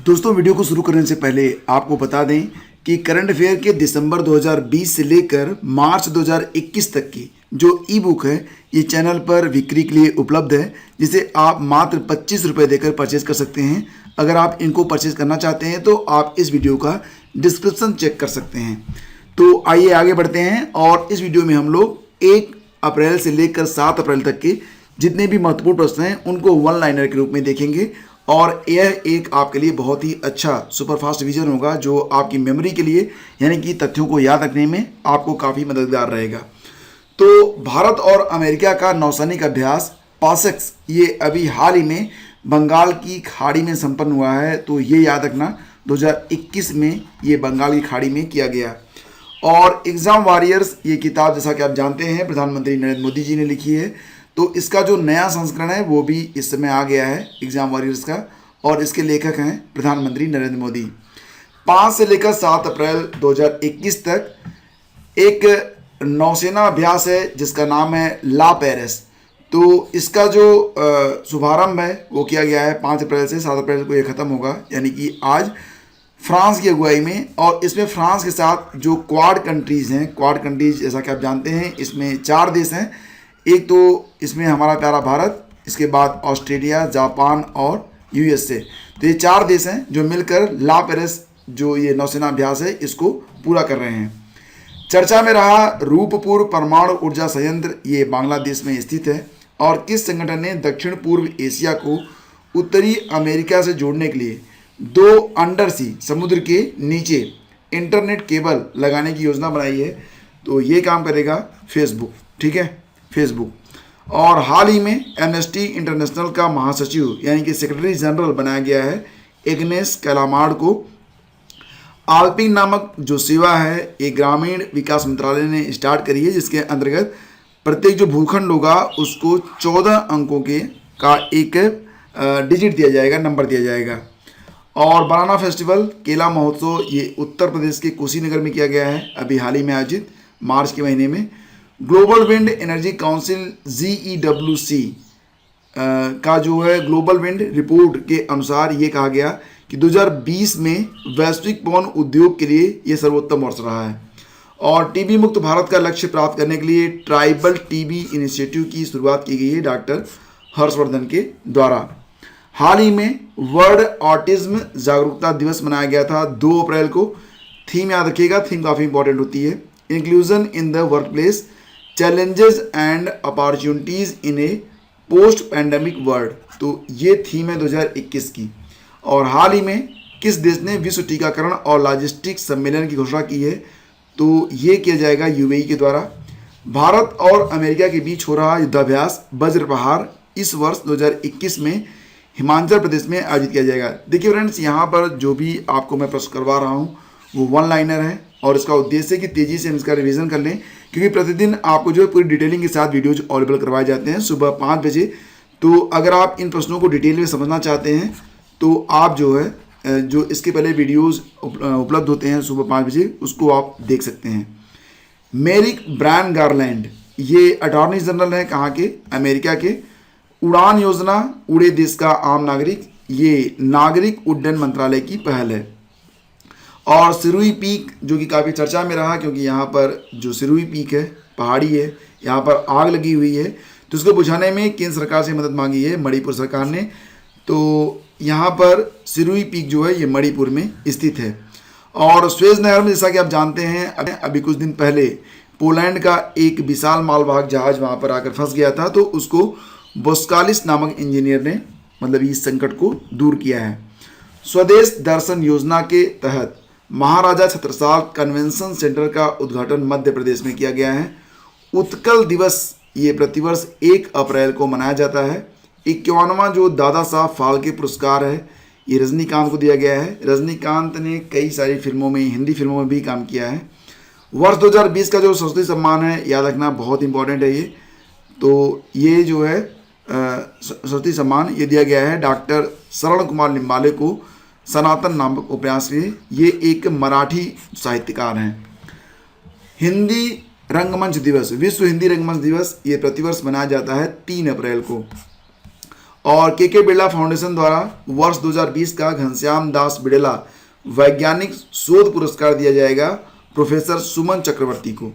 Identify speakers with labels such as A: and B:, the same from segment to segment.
A: दोस्तों, वीडियो को शुरू करने से पहले आपको बता दें कि करंट अफेयर के दिसंबर 2020 से लेकर मार्च 2021 तक की जो ई बुक है ये चैनल पर बिक्री के लिए उपलब्ध है, जिसे आप मात्र 25 रुपये देकर परचेज कर सकते हैं। अगर आप इनको परचेज करना चाहते हैं तो आप इस वीडियो का डिस्क्रिप्शन चेक कर सकते हैं। तो आइए आगे बढ़ते हैं और इस वीडियो में हम लोग 1 अप्रैल से लेकर 7 अप्रैल तक के जितने भी महत्वपूर्ण प्रश्न हैं उनको वन लाइनर के रूप में देखेंगे। और यह एक आपके लिए बहुत ही अच्छा सुपरफास्ट रिवीजन होगा जो आपकी मेमोरी के लिए यानी कि तथ्यों को याद रखने में आपको काफ़ी मददगार रहेगा। तो भारत और अमेरिका का नौसैनिक अभ्यास पासेक्स ये अभी हाल ही में बंगाल की खाड़ी में संपन्न हुआ है। तो ये याद रखना 2021 में ये बंगाल की खाड़ी में किया गया। और एग्ज़ाम वॉरियर्स ये किताब जैसा कि आप जानते हैं प्रधानमंत्री नरेंद्र मोदी जी ने लिखी है। तो इसका जो नया संस्करण है वो भी इस समय आ गया है एग्ज़ाम वॉरियर्स का, और इसके लेखक हैं प्रधानमंत्री नरेंद्र मोदी। 5 से लेकर 7 अप्रैल 2021 तक एक नौसेना अभ्यास है जिसका नाम है ला पेरिस। तो इसका जो शुभारंभ है वो किया गया है 5 अप्रैल से 7 अप्रैल को ये ख़त्म होगा, यानी कि आज फ्रांस की अगुवाई में। और इसमें फ्रांस के साथ जो क्वाड कंट्रीज़ हैं, क्वाड कंट्रीज जैसा कि आप जानते हैं इसमें 4 देश हैं। एक तो इसमें हमारा प्यारा भारत, इसके बाद ऑस्ट्रेलिया, जापान और यूएसए। तो ये 4 देश हैं जो मिलकर ला पेरिस जो ये नौसेना अभ्यास है इसको पूरा कर रहे हैं। चर्चा में रहा रूपपुर परमाणु ऊर्जा संयंत्र, ये बांग्लादेश में स्थित है। और किस संगठन ने दक्षिण पूर्व एशिया को उत्तरी अमेरिका से जोड़ने के लिए 2 अंडर सी समुद्र के नीचे इंटरनेट केबल लगाने की योजना बनाई है? तो ये काम करेगा फेसबुक, ठीक है, फेसबुक। और हाल ही में एमनेस्टी इंटरनेशनल का महासचिव यानी कि सेक्रेटरी जनरल बनाया गया है एग्नेस कैलामार्ड को। आल्पिंग नामक जो सेवा है ये ग्रामीण विकास मंत्रालय ने स्टार्ट करी है, जिसके अंतर्गत प्रत्येक जो भूखंड होगा उसको 14 अंकों के का एक डिजिट दिया जाएगा, नंबर दिया जाएगा। और बनाना फेस्टिवल केला महोत्सव ये उत्तर प्रदेश के कुशीनगर में किया गया है, अभी हाल ही में आयोजित मार्च के महीने में। Global wind energy council GEWC का जो है ग्लोबल विंड रिपोर्ट के अनुसार ये कहा गया कि 2020 में वैश्विक पवन उद्योग के लिए ये सर्वोत्तम वर्ष रहा है। और टीबी मुक्त भारत का लक्ष्य प्राप्त करने के लिए ट्राइबल टीबी इनिशिएटिव की शुरुआत की गई है डॉक्टर हर्षवर्धन के द्वारा। हाल ही में वर्ल्ड ऑटिज्म जागरूकता दिवस मनाया गया था 2 अप्रैल को। थीम याद रखिएगा, थीम काफ़ी इंपॉर्टेंट होती है, inclusion in the work place, challenges and opportunities in A post pandemic world. तो ये थीम है 2021 की। और हाल ही में किस देश ने विश्व टीकाकरण और लॉजिस्टिक्स सम्मेलन की घोषणा की है? तो ये किया जाएगा UAE के द्वारा। भारत और अमेरिका के बीच हो रहा युद्धाभ्यास वज्रप्रहार इस वर्ष 2021 में हिमाचल प्रदेश में आयोजित किया जाएगा। देखिए फ्रेंड्स, यहाँ पर जो भी आपको मैं प्रश्न करवा रहा हूँ वो वन लाइनर है और इसका उद्देश्य है कि तेज़ी से हम इसका रिवीजन कर लें, क्योंकि प्रतिदिन आपको जो है पूरी डिटेलिंग के साथ वीडियोज अवेलेबल करवाए जाते हैं सुबह 5 बजे। तो अगर आप इन प्रश्नों को डिटेल में समझना चाहते हैं तो आप जो है जो इसके पहले वीडियोज़ उपलब्ध होते हैं सुबह 5 बजे उसको आप देख सकते हैं। मेरिक ब्रायन गारलैंड ये अटॉर्नी जनरल हैं कहाँ के? अमेरिका के। उड़ान योजना, उड़े देश का आम नागरिक, ये नागरिक उड्डयन मंत्रालय की पहल है। और सिरुई पीक जो कि काफ़ी चर्चा में रहा, क्योंकि यहाँ पर जो सिरुई पीक है पहाड़ी है, यहाँ पर आग लगी हुई है, तो उसको बुझाने में केंद्र सरकार से मदद मांगी है मणिपुर सरकार ने। तो यहाँ पर सिरुई पीक जो है ये मणिपुर में स्थित है। और स्वेज नहर में जैसा कि आप जानते हैं अभी कुछ दिन पहले पोलैंड का एक विशाल मालवाहक जहाज वहाँ पर आकर फंस गया था, तो उसको बोस्कालिस नामक इंजीनियर ने मतलब इस संकट को दूर किया है। स्वदेश दर्शन योजना के तहत महाराजा छत्रसाल कन्वेंशन सेंटर का उद्घाटन मध्य प्रदेश में किया गया है। उत्कल दिवस ये प्रतिवर्ष 1 अप्रैल को मनाया जाता है। 51वां जो दादा साहब फाल्के पुरस्कार है ये रजनीकांत को दिया गया है। रजनीकांत ने कई सारी फिल्मों में, हिंदी फिल्मों में भी काम किया है। वर्ष 2020 का जो सरस्वती सम्मान है याद रखना बहुत इंपॉर्टेंट है ये। तो ये जो है सरस्वती सम्मान ये दिया गया है डॉक्टर शरण कुमार लिम्बाले को सनातन नामक उपन्यास के लिए। ये एक मराठी साहित्यकार हैं। हिंदी रंगमंच दिवस, विश्व हिंदी रंगमंच दिवस ये प्रतिवर्ष मनाया जाता है 3 अप्रैल को। और के बिरला फाउंडेशन द्वारा वर्ष 2020 का घनश्याम दास बिड़ला वैज्ञानिक शोध पुरस्कार दिया जाएगा प्रोफेसर सुमन चक्रवर्ती को।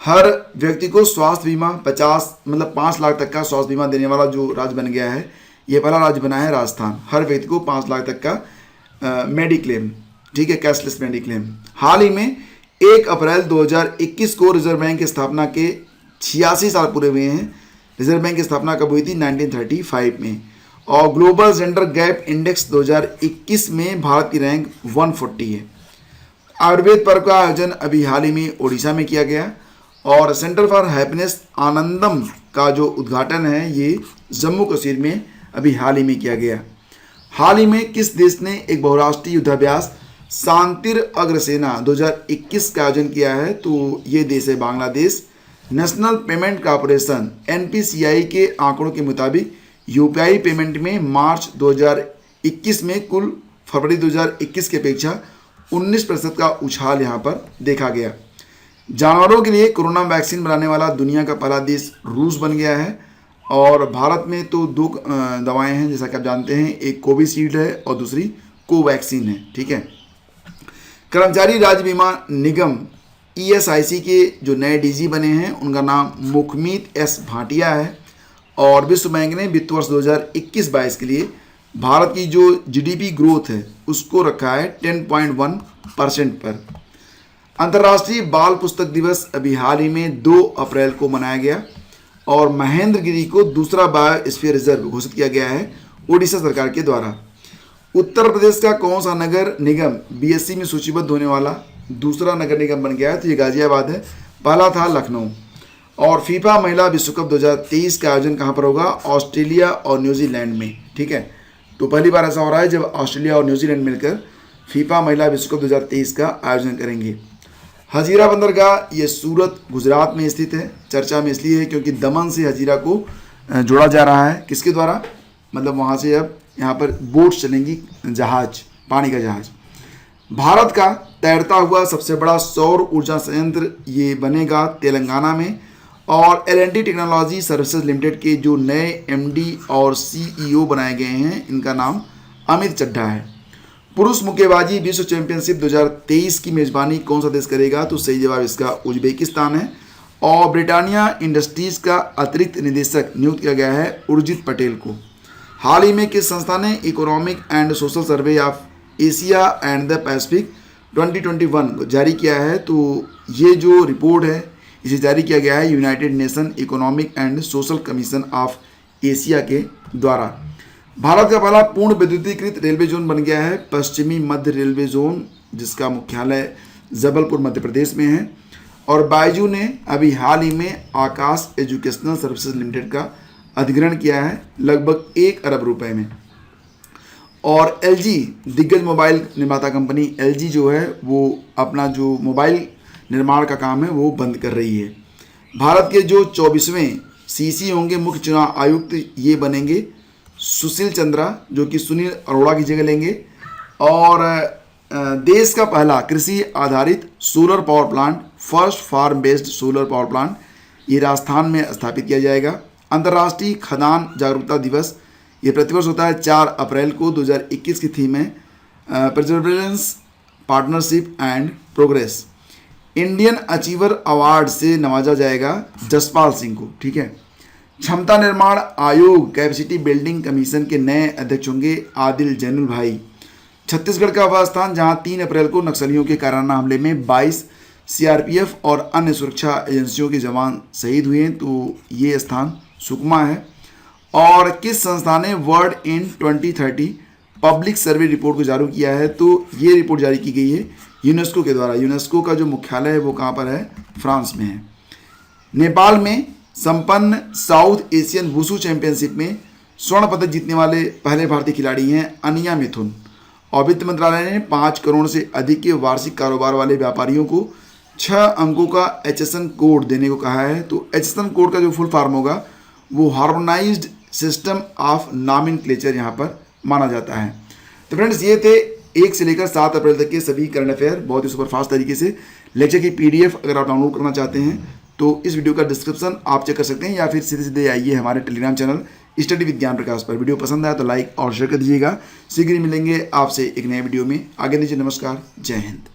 A: हर व्यक्ति को स्वास्थ्य बीमा 5 लाख तक का स्वास्थ्य बीमा देने वाला जो राज्य बन गया है, ये पहला राज्य बना है राजस्थान। हर व्यक्ति को 5 लाख तक का मेडिक्लेम, ठीक है, कैशलेस मेडिक्लेम। हाल ही में 1 अप्रैल 2021 को रिजर्व बैंक की स्थापना के 86 साल पूरे हुए हैं। रिजर्व बैंक की स्थापना कब हुई थी? 1935 में। और ग्लोबल जेंडर गैप इंडेक्स 2021 में भारत की रैंक 140 है। आयुर्वेद पर्व का आयोजन अभी हाल ही में ओडिशा में किया गया। और सेंटर फॉर हैप्पीनेस आनंदम का जो उद्घाटन है ये जम्मू कश्मीर में अभी हाल ही में किया गया। हाल ही में किस देश ने एक बहुराष्ट्रीय युद्धाभ्यास शांतिर अग्रसेना 2021 का आयोजन किया है? तो ये देश है Bangladesh. National payment corporation NPCI के आंकड़ों के मुताबिक UPI पेमेंट में मार्च 2021 में कुल फरवरी 2021 की अपेक्षा 19% का उछाल यहाँ पर देखा गया। जानवरों के लिए कोरोना वैक्सीन बनाने वाला दुनिया का पहला देश रूस बन गया है। और भारत में तो 2 दवाएं हैं जैसा कि आप जानते हैं, एक कोविशील्ड है और दूसरी कोवैक्सीन है, ठीक है। कर्मचारी राज्य बीमा निगम ESIC के जो नए DG बने हैं उनका नाम मुखमीत S भाटिया है। और विश्व बैंक ने वित्त वर्ष 2021-22 के लिए भारत की जो GDP ग्रोथ है उसको रखा है 10.1% पर। अंतर्राष्ट्रीय बाल पुस्तक दिवस अभी हाल ही में 2 अप्रैल को मनाया गया। और महेंद्र गिरी को दूसरा बायोस्फीयर रिजर्व घोषित किया गया है ओडिशा सरकार के द्वारा। उत्तर प्रदेश का कौन सा नगर निगम BSE में सूचीबद्ध होने वाला दूसरा नगर निगम बन गया है? तो ये गाजियाबाद है, पहला था लखनऊ। और फीफा महिला विश्व कप 2023 का आयोजन कहाँ पर होगा? ऑस्ट्रेलिया और न्यूजीलैंड में, ठीक है। तो पहली बार ऐसा हो रहा है जब ऑस्ट्रेलिया और न्यूजीलैंड मिलकर फीफा महिला विश्व कप 2023 का आयोजन करेंगे। हजीरा बंदरगाह ये सूरत गुजरात में स्थित है। चर्चा में इसलिए है क्योंकि दमन से हजीरा को जोड़ा जा रहा है। किसके द्वारा? मतलब वहाँ से अब यहाँ पर बोट चलेंगी, जहाज, पानी का जहाज। भारत का तैरता हुआ सबसे बड़ा सौर ऊर्जा संयंत्र ये बनेगा तेलंगाना में। और L&T टेक्नोलॉजी सर्विसेज लिमिटेड के जो नए MD और CEO बनाए गए हैं इनका नाम अमित चड्ढा है। पुरुष मुक्केबाजी विश्व चैंपियनशिप 2023 की मेजबानी कौन सा देश करेगा? तो सही जवाब इसका उज्बेकिस्तान है। और ब्रिटानिया इंडस्ट्रीज का अतिरिक्त निदेशक नियुक्त किया गया है उर्जित पटेल को। हाल ही में किस संस्था ने economic and social survey of Asia and the Pacific 2021 जारी किया है? तो ये जो रिपोर्ट है इसे जारी किया गया है United nation economic and social commission of Asia के द्वारा। भारत का पहला पूर्ण विद्युतीकृत रेलवे जोन बन गया है पश्चिमी मध्य रेलवे जोन, जिसका मुख्यालय जबलपुर मध्य प्रदेश में है। और बायजू ने अभी हाल ही में आकाश एजुकेशनल सर्विसेज लिमिटेड का अधिग्रहण किया है लगभग 1 अरब रुपए में। और LG दिग्गज मोबाइल निर्माता कंपनी LG जो है वो अपना जो मोबाइल निर्माण का काम है वो बंद कर रही है। भारत के जो 24वें CC होंगे मुख्य चुनाव आयुक्त ये बनेंगे सुशील चंद्रा, जो कि सुनील अरोड़ा की जगह लेंगे। और देश का पहला कृषि आधारित solar power plant, first farm based solar power plant, ये राजस्थान में स्थापित किया जाएगा। अंतर्राष्ट्रीय खदान जागरूकता दिवस ये प्रतिवर्ष होता है 4 अप्रैल को। 2021 की थीम है Perseverance, partnership and progress. Indian achiever award से नवाजा जाएगा जसपाल सिंह को, ठीक है। क्षमता निर्माण आयोग कैपेसिटी बिल्डिंग कमीशन के नए अध्यक्ष होंगे आदिल जैनुल भाई। छत्तीसगढ़ का वह स्थान जहां 3 अप्रैल को नक्सलियों के काराना हमले में 22 CRPF और अन्य सुरक्षा एजेंसियों के जवान शहीद हुए हैं, तो ये स्थान सुकमा है। और किस संस्था ने world in 2030 public survey report को जारी किया है? तो ये रिपोर्ट जारी की गई है यूनेस्को के द्वारा। यूनेस्को का जो मुख्यालय है वो कहाँ पर है? फ्रांस में है। नेपाल में संपन्न साउथ एशियन वुशु चैंपियनशिप में स्वर्ण पदक जीतने वाले पहले भारतीय खिलाड़ी हैं अनिया मिथुन। और वित्त मंत्रालय ने 5 करोड़ से अधिक के वार्षिक कारोबार वाले व्यापारियों को 6 अंकों का HSN कोड देने को कहा है। तो HSN कोड का जो फुल फॉर्म होगा वो हार्मोनाइज्ड सिस्टम ऑफ नॉमेनक्लेचर यहाँ पर माना जाता है। तो फ्रेंड्स ये थे 1 से लेकर 7 अप्रैल तक के सभी करंट अफेयर बहुत ही सुपरफास्ट तरीके से। लेक्चर की PDF अगर आप डाउनलोड करना चाहते हैं तो इस वीडियो का डिस्क्रिप्शन आप चेक कर सकते हैं, या फिर सीधे सीधे आइए हमारे टेलीग्राम चैनल स्टडी विज्ञान प्रकाश पर। वीडियो पसंद आया तो लाइक और शेयर कर दीजिएगा। शीघ्र ही मिलेंगे आपसे एक नए वीडियो में। आगे दीजिए, नमस्कार, जय हिंद।